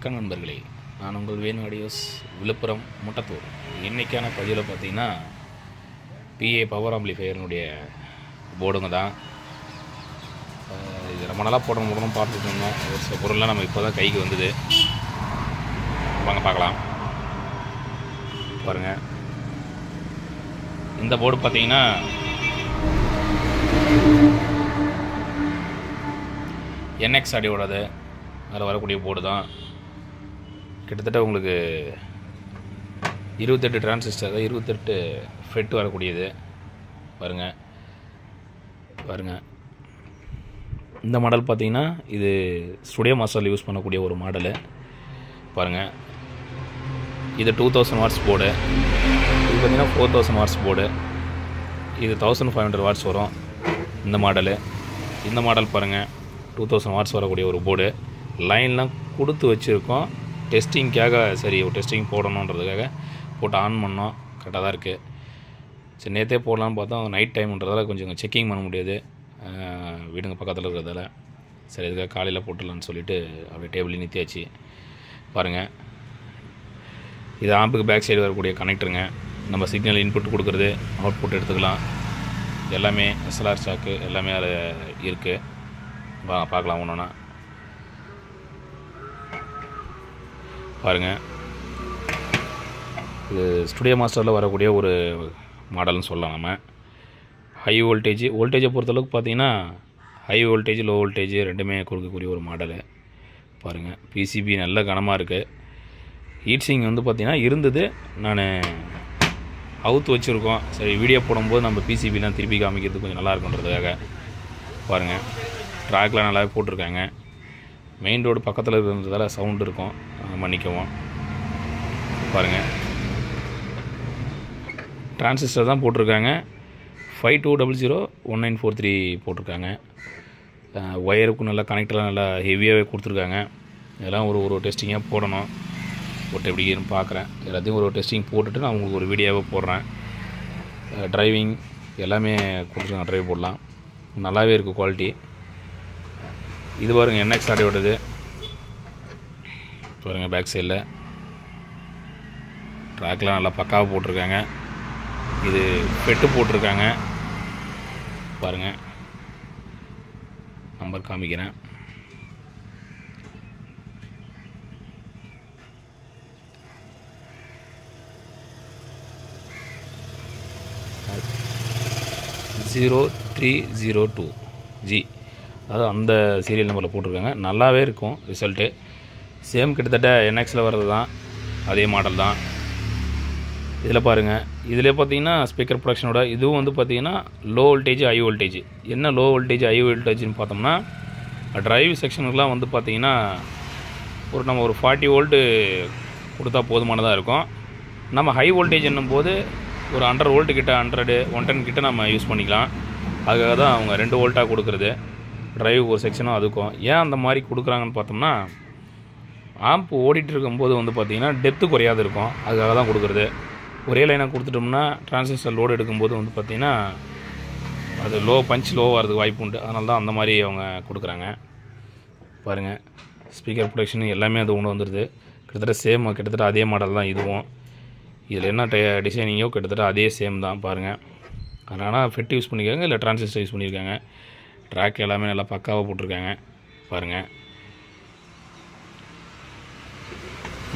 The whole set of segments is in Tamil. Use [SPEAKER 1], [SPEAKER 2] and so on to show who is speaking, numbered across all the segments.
[SPEAKER 1] வணக்கம் நண்பர்களே, நான் உங்கள் வேணு ஆடியோஸ் விழுப்புரம் முட்டத்தூர். இன்றைக்கான பதிவில் பார்த்தீங்கன்னா பிஏ பவர் ஆம்பிளிஃபையர்னுடைய போர்டுங்க தான். இது ரொம்ப நாளாக போடணும் பார்த்துட்டு இருந்தோம். ஒரு சில பொருள்லாம் நம்ம இப்போ தான் கைக்கு வந்தது. வாங்க பார்க்கலாம். பாருங்கள், இந்த போர்டு பார்த்தீங்கன்னா NX ஆடியோடது அதில் வரக்கூடிய போர்டு தான். கிட்டத்தட்ட உங்களுக்கு 28 டிரான்சிஸ்டர், 28 ஃபெட் வரக்கூடியது. பாருங்கள் இந்த மாடல் பார்த்தீங்கன்னா இது ஸ்டுடியோ மாஸ்டரில் யூஸ் பண்ணக்கூடிய ஒரு மாடலு. பாருங்கள், இது 2000 வாட்ஸ் போர்டு. இது பார்த்திங்கன்னா 4000 வாட்ஸ் போர்டு. இது 1500 வாட்ஸ் வரும் இந்த மாடலு. இந்த மாடல் பாருங்கள், 2000 வாட்ஸ் வரக்கூடிய ஒரு போர்டு. லைன்லாம் கொடுத்து வச்சுருக்கோம் டெஸ்டிங்காக. சரி, ஒரு டெஸ்டிங் போடணுன்றதுக்காக போட்டு ஆன் பண்ணோம். கரெக்டாக தான் இருக்குது. சரி, நேற்றே போடலான்னு பார்த்தா நைட் டைம்ன்றதால கொஞ்சம் செக்கிங் பண்ண முடியாது, வீடுங்க பக்கத்தில் இருக்கிறதால. சரி, இதுக்காக காலையில் போட்டுடலான்னு சொல்லிவிட்டு அப்படியே டேபிள் நிறுத்தியாச்சு. பாருங்கள், இது ஆம்புக்கு பேக் சைடு வரக்கூடிய கனெக்டருங்க. நம்ம சிக்னல் இன்புட் கொடுக்குறது, அவுட்புட் எடுத்துக்கலாம். எல்லாமே SLR ஸ்டாக்கு எல்லாமே அதில் இருக்குது. பார்க்கலாம் ஒன்றுனா. பாருங்கள், இது ஸ்டுடியோ மாஸ்டரில் வரக்கூடிய ஒரு மாடல்னு சொல்லலாம். நம்ம ஹை வோல்டேஜை பொறுத்தளவுக்கு பார்த்திங்கன்னா ஹை வோல்டேஜ் லோ வோல்டேஜ் ரெண்டுமே கொடுக்கக்கூடிய ஒரு மாடலு. பாருங்கள், PCB நல்ல கனமாக இருக்குது. ஹீட்சிங் வந்து பார்த்திங்கன்னா இருந்தது, நான் அவுத்து வச்சுருக்கோம். சரி, வீடியோ போடும்போது நம்ம PCBலாம் திருப்பி காமிக்கிறது கொஞ்சம் நல்லா இருக்குன்றதுக்காக. பாருங்கள், ட்ராக்லாம் நல்லாவே போட்டிருக்காங்க. மெயின் ரோடு பக்கத்தில் இருக்கிறதால சவுண்டு இருக்கும், மன்னிக்கவும். பாருங்கள், டிரான்சிஸ்டர் தான் போட்டிருக்காங்க. 52001943 போட்டிருக்காங்க. ஒயருக்கும் நல்லா கனெக்டர்லாம் நல்லா ஹெவியாகவே கொடுத்துருக்காங்க. இதெல்லாம் ஒரு டெஸ்டிங்காக போடணும். போட்டு எப்படி இருக்குன்னு பார்க்குறேன். எல்லாத்தையும் ஒரு டெஸ்டிங் போட்டுட்டு நான் உங்களுக்கு ஒரு வீடியோவாக போடுறேன். டிரைவிங் எல்லாமே கொடுத்துருக்காங்க, ட்ரைவ் போடலாம். நல்லாவே இருக்குது குவாலிட்டி. இது பாருங்கள், NX ஆடியோடது. பாருங்கள், பேக் சைடில் ட்ராக்லாம் நல்லா பக்காவாக போட்டிருக்காங்க. இது பெட்டு போட்டிருக்காங்க. பாருங்கள், நம்பர் காமிக்கிறேன். G0302G, அதாவது அந்த சீரியல் நம்பரில் போட்டிருக்காங்க. நல்லாவே இருக்கும் ரிசல்ட்டு. சேம் கிட்டத்தட்ட NXயில் வர்றது தான், அதே மாடல் தான். இதில் பாருங்கள், இதில் பார்த்தீங்கன்னா ஸ்பீக்கர் ப்ரொடக்ஷனோட இதுவும் வந்து பார்த்திங்கன்னா லோ வோல்டேஜ் ஹை வோல்டேஜ். என்ன லோ வோல்டேஜ் ஹை வோல்டேஜ்னு பார்த்தோம்னா, டிரைவ் செக்ஷனுக்குலாம் வந்து பார்த்திங்கன்னா நம்ம ஒரு 40 வோல்ட்டு கொடுத்தா போதுமானதாக இருக்கும். நம்ம ஹை வோல்டேஜ் என்னும்போது ஒரு 100 வோல்ட்டு கிட்ட 110 கிட்ட நம்ம யூஸ் பண்ணிக்கலாம். அதுக்காக தான் அவங்க 2 வோல்ட்டாக கொடுக்குறது, டிரைவ் ஒரு செக்ஷனும் அதுக்கும். ஏன் அந்த மாதிரி கொடுக்குறாங்கன்னு பார்த்தோம்னா, ஆம்ப் ஓடிட்டு இருக்கும்போது வந்து பார்த்திங்கன்னா டெப்த்து குறையாது இருக்கும். அதுக்காக தான் கொடுக்குறது. ஒரே லைனாக கொடுத்துட்டோம்னா டிரான்சிஸ்டர் லோடு எடுக்கும்போது வந்து பார்த்திங்கன்னா அது பஞ்ச் லோவாக வரதுக்கு வாய்ப்பு உண்டு. அதனால தான் அந்த மாதிரி அவங்க கொடுக்குறாங்க. பாருங்கள், ஸ்பீக்கர் ப்ரொடக்ஷன் எல்லாமே அது ஒன்று வந்துடுது. கிட்டத்தட்ட அதே மாடல் தான் இதுவும். இதில் என்ன டிசைனிங்கோ கிட்டத்தட்ட அதே சேம் தான். பாருங்கள், அதனால் ஃபெட் யூஸ் பண்ணியிருக்காங்க, இல்லை டிரான்சிஸ்டர் யூஸ் பண்ணியிருக்காங்க. ட்ராக் எல்லாமே நல்லா பக்காவாக போட்டிருக்காங்க. பாருங்கள்,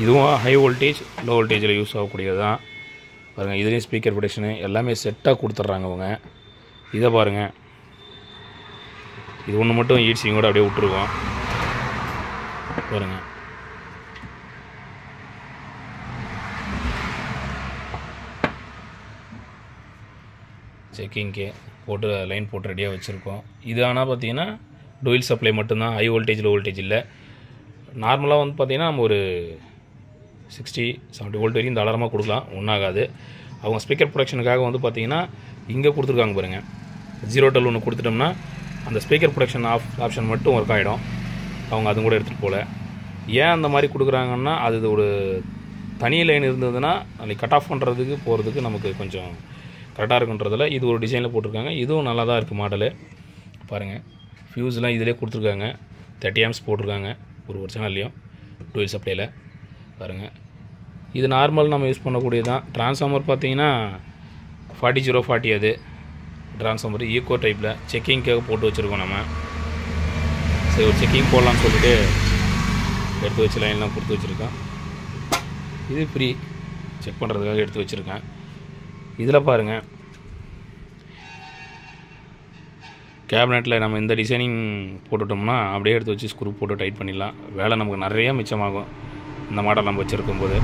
[SPEAKER 1] இதுவும் ஹை வோல்டேஜ் லோ வோல்டேஜில் யூஸ் ஆகக்கூடியது தான். பாருங்கள், இதுலேயும் ஸ்பீக்கர் ப்ரொடக்ஷனு எல்லாமே செட்டாக கொடுத்துட்றாங்க அவங்க. இதை பாருங்கள், இது ஒன்று மட்டும் ஹீட்சிங்கோடு அப்படியே விட்டுருக்கோம். பாருங்கள், செக்கிங்க்கு போட்டு லைன் போட்டு ரெடியாக வச்சுருக்கோம். இது ஆனால் பார்த்திங்கன்னா டூயல் சப்ளை மட்டும்தான், ஹை வோல்டேஜ் லோ வோல்டேஜ் இல்லை. நார்மலாக வந்து பார்த்திங்கன்னா நம்ம ஒரு 60-70 வோல்ட் வரைக்கும் தாராளமாக கொடுக்கலாம், ஒன்றாகாது. அவங்க ஸ்பீக்கர் ப்ரொடக்ஷனுக்காக வந்து பார்த்திங்கன்னா இங்கே கொடுத்துருக்காங்க பாருங்கள், 012 ஒன்று கொடுத்துட்டோம்னா அந்த ஸ்பீக்கர் ப்ரொடக்ஷன் ஆப்ஷன் மட்டும் ஒர்க் ஆகிடும். அவங்க அதுவும் கூட எடுத்துகிட்டு போகல. ஏன் அந்த மாதிரி கொடுக்குறாங்கன்னா, அது ஒரு தனி லைன் இருந்ததுன்னா அன்றைக்கி கட் ஆஃப் பண்ணுறதுக்கு போகிறதுக்கு நமக்கு கொஞ்சம் கரெக்டாக இருக்குன்றதில் இது ஒரு டிசைனில் போட்டிருக்காங்க. இதுவும் நல்லா தான் இருக்குது மாடலு. பாருங்கள், ஃபியூஸ்லாம் இதிலே கொடுத்துருக்காங்க. 30 ஆம்ஸ் போட்டிருக்காங்க ஒரு சேனல்லையும். டூயல் சப்ளையில் பாருங்கள். இது நார்மல் நம்ம யூஸ் பண்ணக்கூடியது தான். ட்ரான்ஸ்ஃபார்மர் பார்த்தீங்கன்னா 4040 அது ட்ரான்ஸ்ஃபார்மர் ஈக்கோ டைப்பில் செக்கிங்காக போட்டு வச்சுருக்கோம் நம்ம. சரி ஒரு செக்கிங் போடலான்னு சொல்லிட்டு எடுத்து வச்சு லைன்லாம் கொடுத்து வச்சுருக்கேன். இது ஃப்ரீ செக் பண்ணுறதுக்காக எடுத்து வச்சுருக்கேன். இதில் பாருங்கள் கேபினெட்டில் நம்ம இந்த டிசைனிங் போட்டுட்டோம்னா அப்படியே எடுத்து வச்சு ஸ்க்ரூ போட்டு டைட் பண்ணிடலாம். வேலை நமக்கு நிறையா மிச்சமாகும் இந்த மாடல் நம்ம வச்சுருக்கும் போது.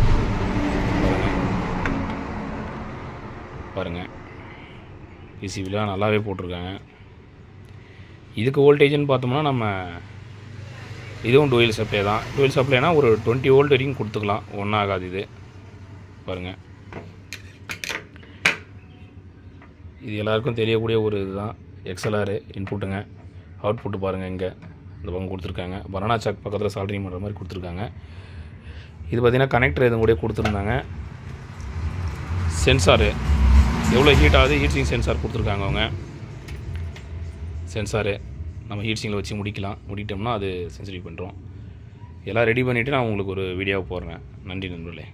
[SPEAKER 1] பாருங்கள் பிசிபிலாம் நல்லாவே போட்டிருக்காங்க. இதுக்கு வோல்டேஜ்னு பார்த்தோம்னா நம்ம இதுவும் டூயல் சப்ளை தான். டூயல் சப்ளைனா ஒரு 20 வோல்ட் வரைக்கும் கொடுத்துக்கலாம், ஒன்றும் ஆகாது. இது பாருங்கள், இது எல்லாருக்கும் தெரியக்கூடிய ஒரு இதுதான். XLR இன்புட்டுங்க, அவுட்புட்டு பாருங்கள் இங்கே இந்த பக்கம் கொடுத்துருக்காங்க. பனானா சாக் பக்கத்தில் சால்ட்ரிங் பண்ணுற மாதிரி கொடுத்துருக்காங்க. இது பார்த்திங்கன்னா கனெக்டர் எதுவும் கூட கொடுத்துருந்தாங்க. சென்சாரு எவ்வளோ ஹீட் ஆகுது, ஹீட்சிங் சென்சார் கொடுத்துருக்காங்க அவங்க. சென்சாரு நம்ம ஹீட்சிங்கில் வச்சு முடிக்கிட்டோம்னா அது சென்சிட்டிவ் பண்ணுறோம். எல்லாம் ரெடி பண்ணிவிட்டு நான் உங்களுக்கு ஒரு வீடியோவை போடுறேன். நன்றி நண்பர்களே.